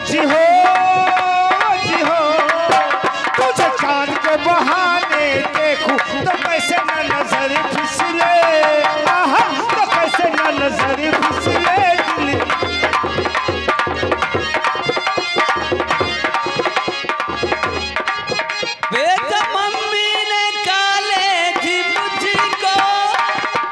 जी हो जी हो, तुझे चांद के बहाने देखूं तो कैसे न नजर फिसले, आहा तो कैसे न नजर फिसले दिल। बेटा मम्मी ने कॉलेज मुझको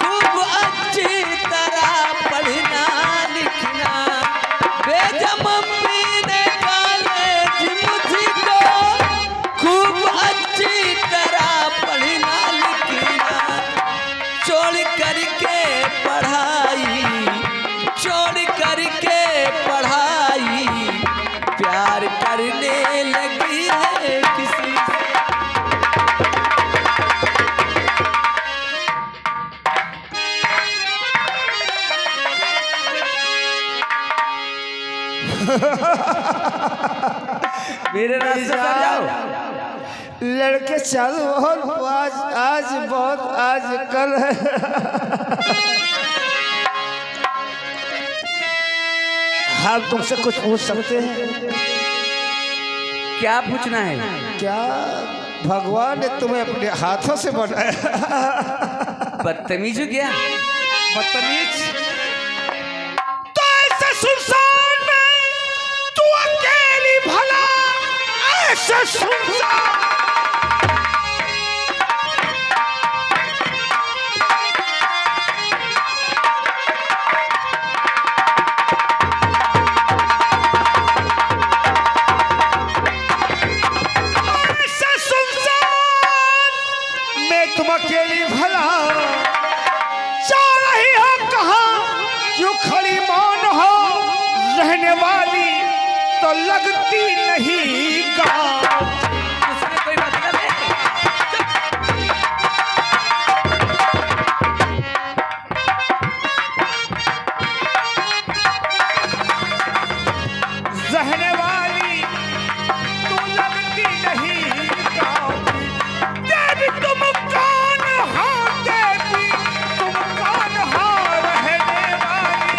खूब अच्छी तरह पढ़ना लिखना। बेटा मम्मी ने कॉलेज मुझको खूब अच्छी तरह पढ़ना लिखना। छोड़ करके पढ़ाई, छोड़ करके पढ़ाई, प्यार करने लगी है किसी से। मेरे रास्ते से जाओ। लड़के चालू बहुत आज आज बहुत आज कल है। हम तुमसे कुछ पूछ सकते हैं? क्या पूछना है? क्या भगवान ने तुम्हें अपने हाथों से बनाया? बदतमीज हो गया। बदतमीज तो ऐसे सुनसान में तू अकेली भला, ऐसे सुनसान तुम अकेली भला जा रही हो कहाँ, क्यों खड़ी मौन हो रहने वाली तो लगती नहीं कहाँ। इसमें कोई मतलब है? रहने वाली तू लगती नहीं कहाँ। देवी तुम कौन हो, देवी तुम कौन हो रहने वाली।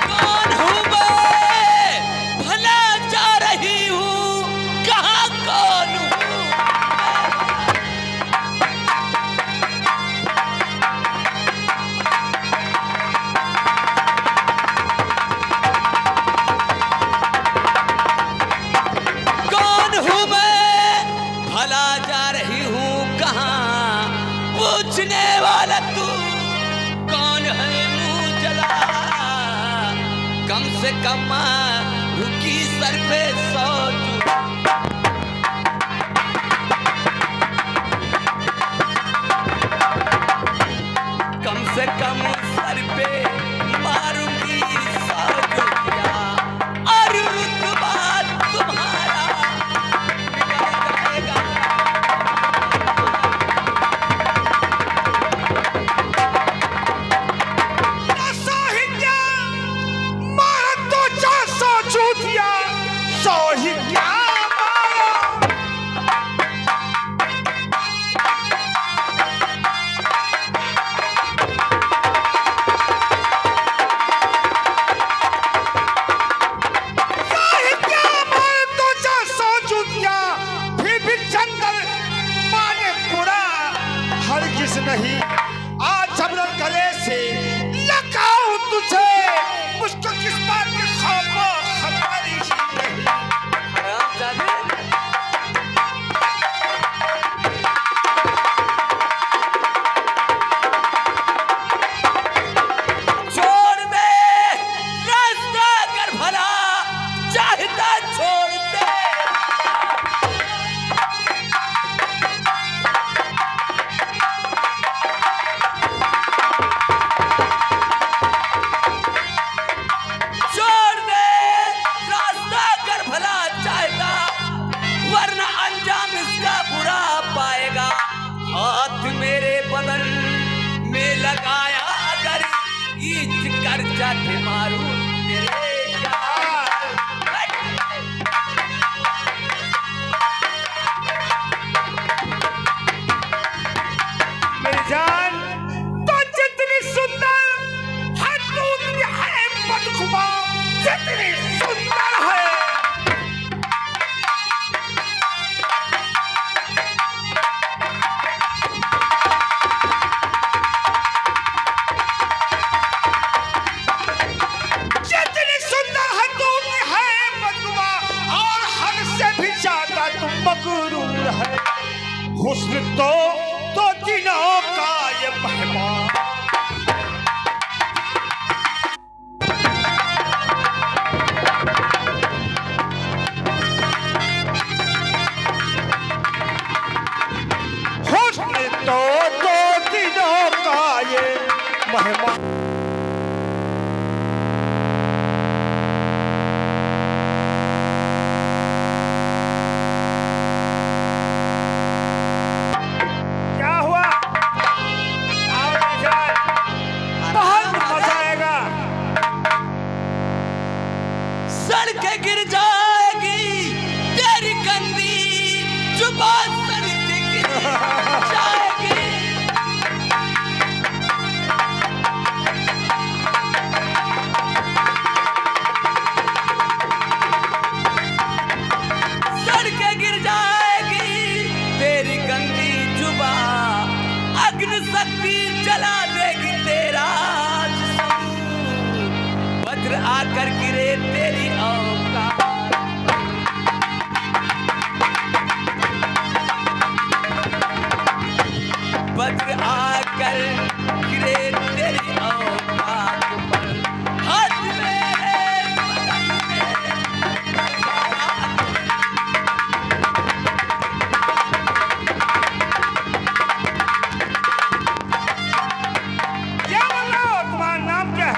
कौन हूँ मैं, भला जा रही हूँ कहाँ, कौन हूँ? कौन हूँ मैं, भला जा रही हूँ कहाँ, पूछने वाला तू कौन है मुँह जला। कम से कम रुकी सर पे सोच, कम से कम सर पे मारूंगी 100 रुपया, और रुतबा तुम्हारा बिगड़ जाएगा। साहित्या मारा तो 400 चूतिया, साहित्या मारा। साहित्या मारा तो 400 चूतिया, फिर भी चंदन माने पूरा हरगिज नहीं। आज जबरन गले से लगाऊं तुझे, मुझको किस बात की खबर ही नहीं। के गिर जाएगी तेरी गंदी जुबान, सड़क के गिर जाएगी। सड़कें गिर जाएगी तेरी गंदी जुबान, अग्नि शक्ति जला देगी तेरा जिस्म, वज्र आकर गिरे तेरी औकात। वज्र आकर गिरे तेरी औकात पर, हाथ मेरे बदन क्या बोलो, तुम्हारा नाम क्या है?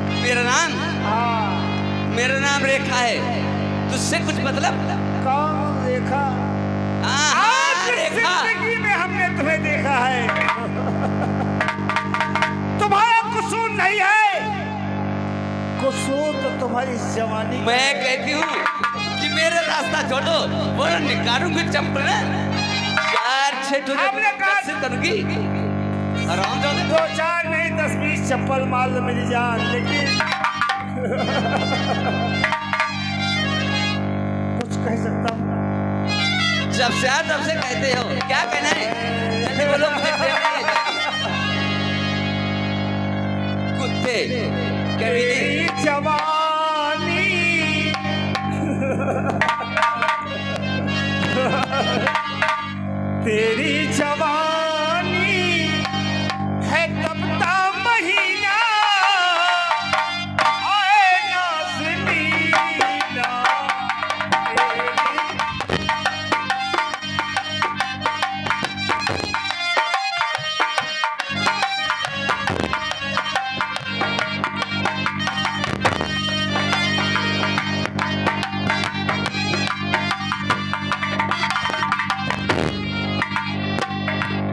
में। मेरा नाम, हाँ, मेरा नाम रेखा है, तुझसे कुछ मतलब? कौन रेखा? आज इस रेखा। जिंदगी में हमने तुम्हें देखा है। तुम्हारा कसूर नहीं है, कसूर तो तुम्हारी जवानी। मैं कहती हूँ कि मेरा रास्ता छोड़ो, वरना निकालूंगी चंपल, चार छह आपने कहा- से तनगी आराम जाओ। 2-4 नहीं 10-20 चप्पल मार लो मेरी जान, लेकिन कुछ कह सकता हूँ? जब से आया तब से कहते हो, क्या कहना है? जल्दी बोलो, मुझे देर नहीं है। कुत्ते कभी नहीं। तेरी जवानी तेरी जवानी है तपता महीना, आए नाज़नीना तेरी।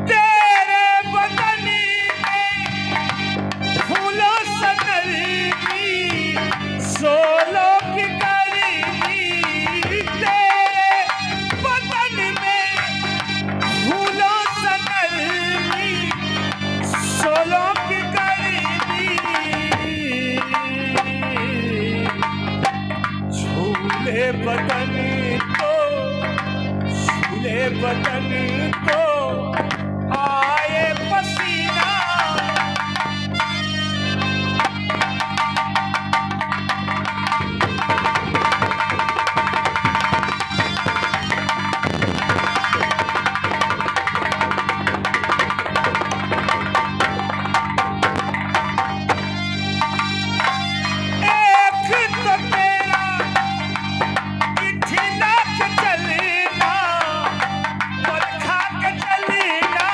तेरे बदन में फूलों सा नरमी, सोलों की गर्मी। तेरे बदन में फूलों सा नरमी, सोलों की गर्मी। झूले बदन को, झूले बदन को आए पसीना। एक तो तेरा इठिला के चलना, बरखा के चलना।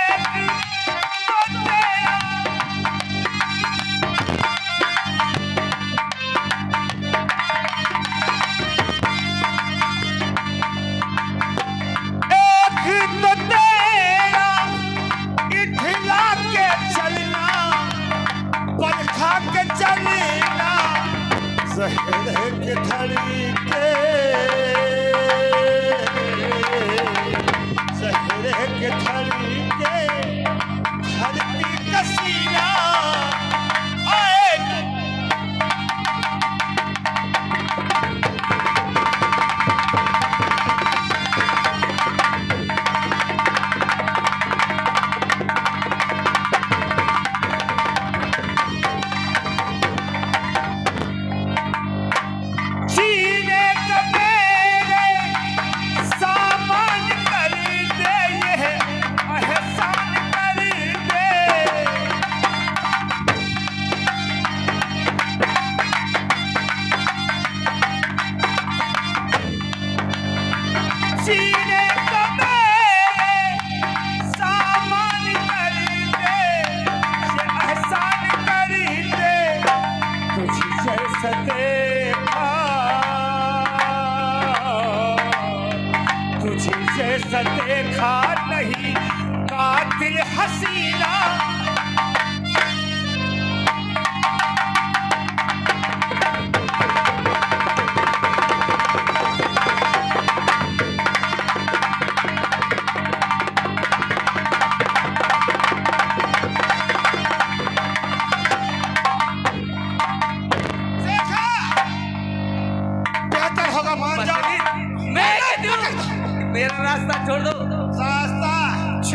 एक तो तेरा एक तो तेरा इठिला के चलना, बरखा के चलना। जहर के धड़ी के, जहर के धड़ी के धरती कसीना। आए जीने का मेरे सामान कर दे, ये एहसान कर दे। जीने का मेरे सामान कर दे, ये एहसान कर दे। तुझ जैसा देखा, तुझे जैसा देखा नहीं कातिल हसीना।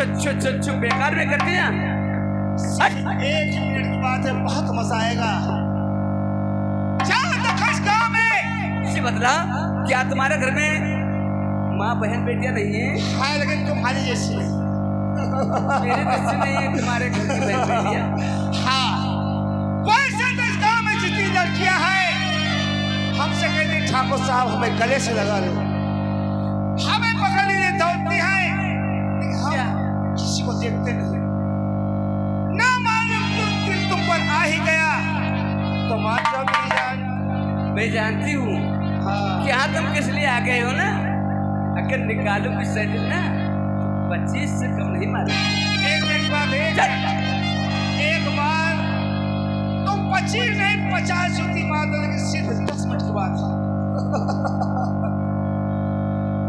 चुप बेकार में करते हैं। एक मिनट की बात है, बहुत मजा आएगा। चल तो खस गाँव में। इसे बतला, क्या तुम्हारे घर में माँ बहन बेटियां नहीं है? हाँ, लेकिन तुम्हारी जैसी नहीं। मेरे जैसे नहीं है तुम्हारे घर की बहन बेटियां। हाँ, वैसे तो इस गाँव में जितनी लड़कियां हैं, हमसे कहते हैं ठाकुर साहब हमें गले से लगा लो, हमें पकड़ने दौड़ती हैं, लेकिन हम किसी को देखते नहीं। ना मालूम कुछ दिन तुम पर आ ही गया तो मान जाओ मेरी जान। मैं जानती हूँ कि हाँ तुम किस लिए आ गए हो ना। अगर निकालू की सैंडल ना 25 से कम नहीं मारे। एक बार एक बार तुम 25 नहीं 50 जूती मार दो, लेकिन सिर्फ 10 मिनट की बात है।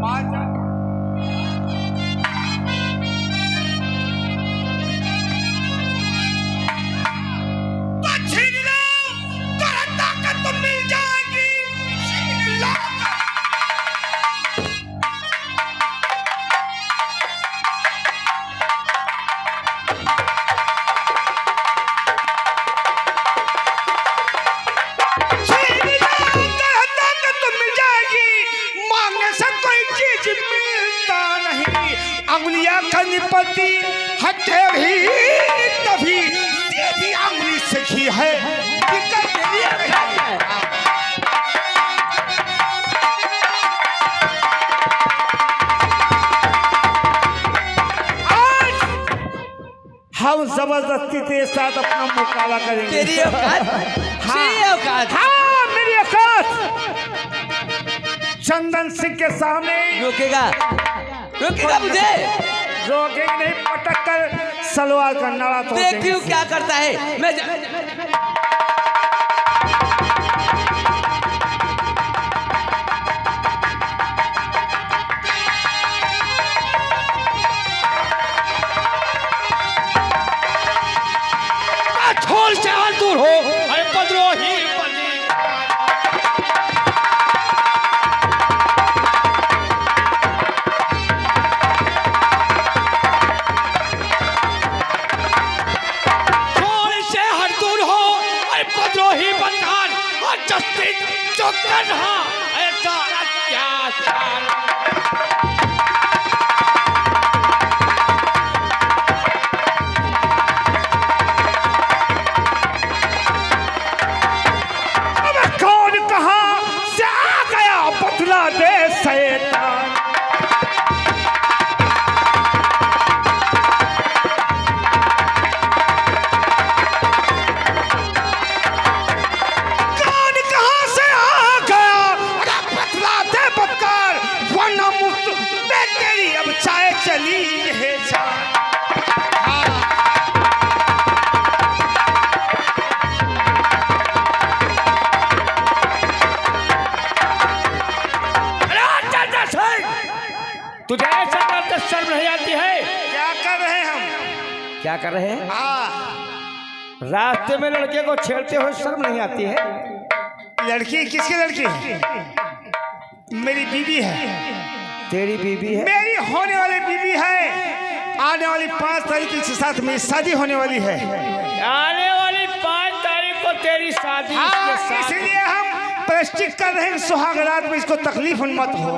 मान जा। तो छीन लो, तुरंत ताकत तो मिल जाएगी। छीन लो। अंगुलियां करनी पड़ती है टेढ़ी, तभी सीधी अंगुली से घी है दिक्कत ये नहीं। आज हम जबरदस्ती तेरे साथ अपना मुकाबला करेंगे। तेरी औकात? तेरी औकात? हाँ, मेरी औकात। चंदन सिंह के सामने रोकेगा मुझे? रोकेंगे नहीं, पटक कर सलवार का नाड़ा तोड़ देंगे। देखती हूँ क्या करता है। मैं छोड़ से हाथ दूर हो। अरे पदरोही जो कर रहा ऐसा अत्याचार। अब कौन कहाँ से आ गया बतला दे शैतान। चली है तुझे ऐसा करते शर्म नहीं आती है? क्या कर रहे हैं हम? क्या कर रहे हैं? रास्ते में लड़के को छेड़ते हुए शर्म नहीं आती है? लड़की किसकी लड़की है? मेरी बीवी है। तेरी बीवी है? मेरी होने वाली बीवी है। आने वाली 5 तारीख के साथ मेरी शादी होने वाली है। आने वाली 5 तारीख को तेरी शादी। इसलिए हम प्लास्टिक कर रहे हैं सुहाग रात में, इसको तकलीफ मत हो।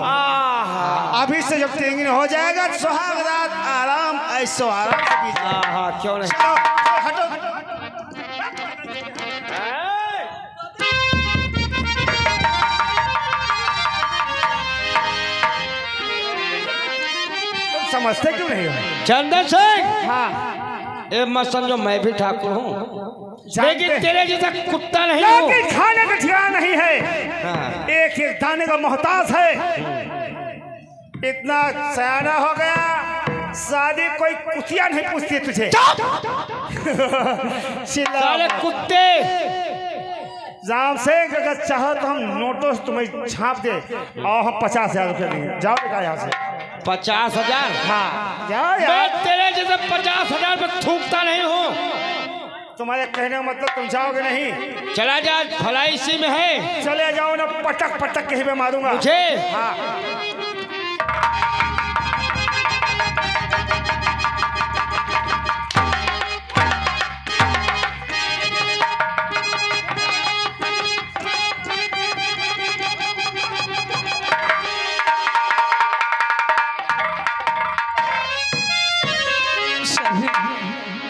अभी से जब तेंगिन हो जाएगा सुहाग रात आराम ऐसो आराम। क्यों नहीं? हटो। समझते क्यों नहीं हो? चंदन सिंह, हाँ, ये मत समझो मैं भी ठाकुर हूँ, लेकिन तेरे जैसा कुत्ता नहीं हूँ। लेकिन खाने का ठिकाना नहीं है। एक एक दाने का मोहताज है। इतना सयाना हो गया, शादी कोई कुतिया नहीं पूछती तुझे। साले कुत्ते। जाम से अगर चाहो तो हम नोटों से तुम्हें छाप दे और हम 50,000 रुपये देंगे। जाओ बेटा यहाँ से। 50,000? हाँ जाओ यार। मैं तेरे जैसे 50,000 पे थूकता नहीं हूँ। तुम्हारे कहने का मतलब तुम जाओगे नहीं? चला जा, भलाई इसी में है। चले जाओ ना, पटक पटक कहीं पे मारूंगा मुझे। हाँ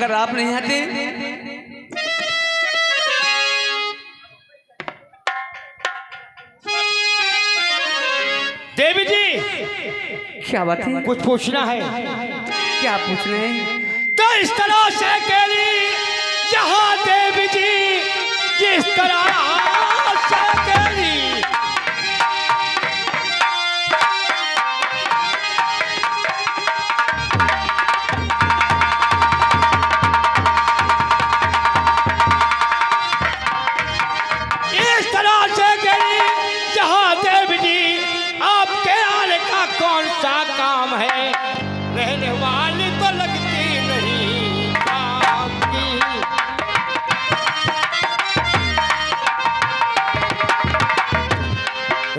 कर आप नहीं आते? देवी जी क्या बात है? कुछ पूछना है। क्या पूछ रहे हैं? तो इस तरह से केली यहाँ देवी जी, जिस तरह से केली कौन सा काम है, रहने वाली तो लगती नहीं आपकी।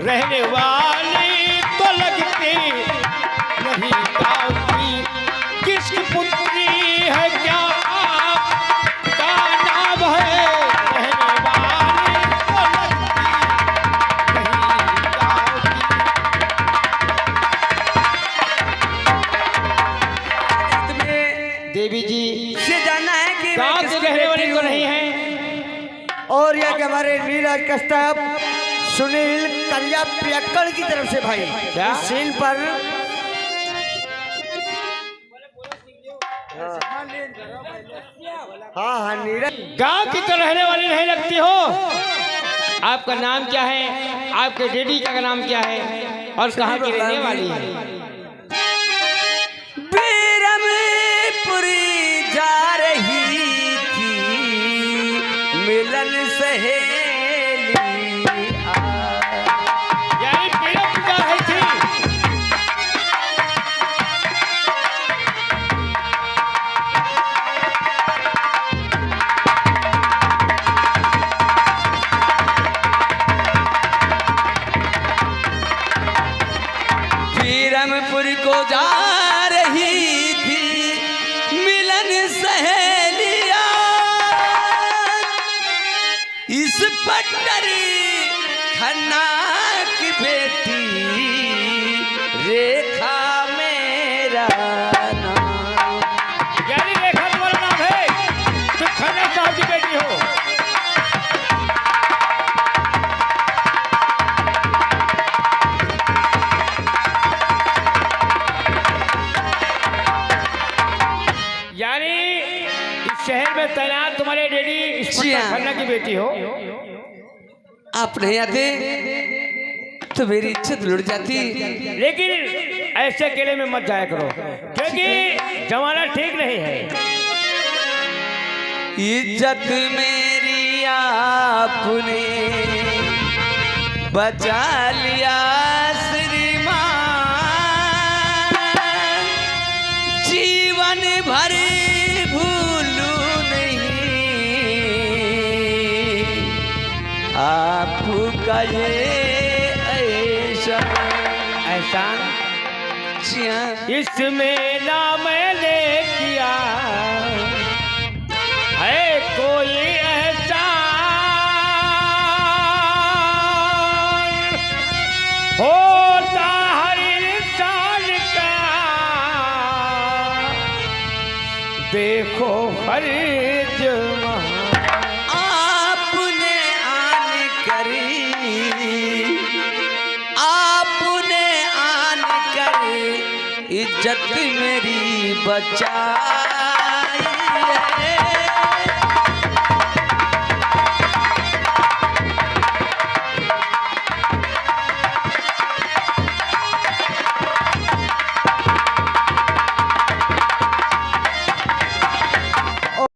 रहने वाली तो लगती नहीं आपकी। किसकी पुत्री है क्या आपका नाम है, रहने वाली तो लगती नहीं आपकी। देवी जी ये जानना है कि गांव के रहने वाली तो नहीं है। और यह कि हमारे नीरज कश्यप सुनील करिया पियक्कड़ की तरफ से भाई क्या? इस सीन पर हाँ हाँ नीरज गांव की तो रहने वाली नहीं लगती हो। आपका नाम क्या है, आपके डैडी का नाम क्या है और कहाँ की रहने वाली है? बीरमपुरी जा रही थी मिलन सहेली यानी बीरमपुर जा रही थी। बीरमपुर को जा रही थी मिलन सहेलिया, इस पट्टरी खन्ना की बेटी रेखा मेरा नाम। यानी रेखा तुम्हारा नाम है, तुम खन्ना साहब की बेटी हो। यानी इस शहर में तैनात तुम्हारे डैडी इंस्पेक्टर खन्ना की बेटी हो। आप नहीं आते तो मेरी इज्जत लुट जाती। लेकिन ऐसे अकेले में मत जाया करो, क्योंकि जमाना ठीक नहीं है। इज्जत मेरी आपने बचा लिया श्रीमान, जीवन भर भूलूं नहीं आपका ये एहसान एहसान। इसमें ना मैंने किया है कोई एहसान, होता हर इंसान का देखो फर्ज आपने आन कर इज्जत मेरी बचाई है।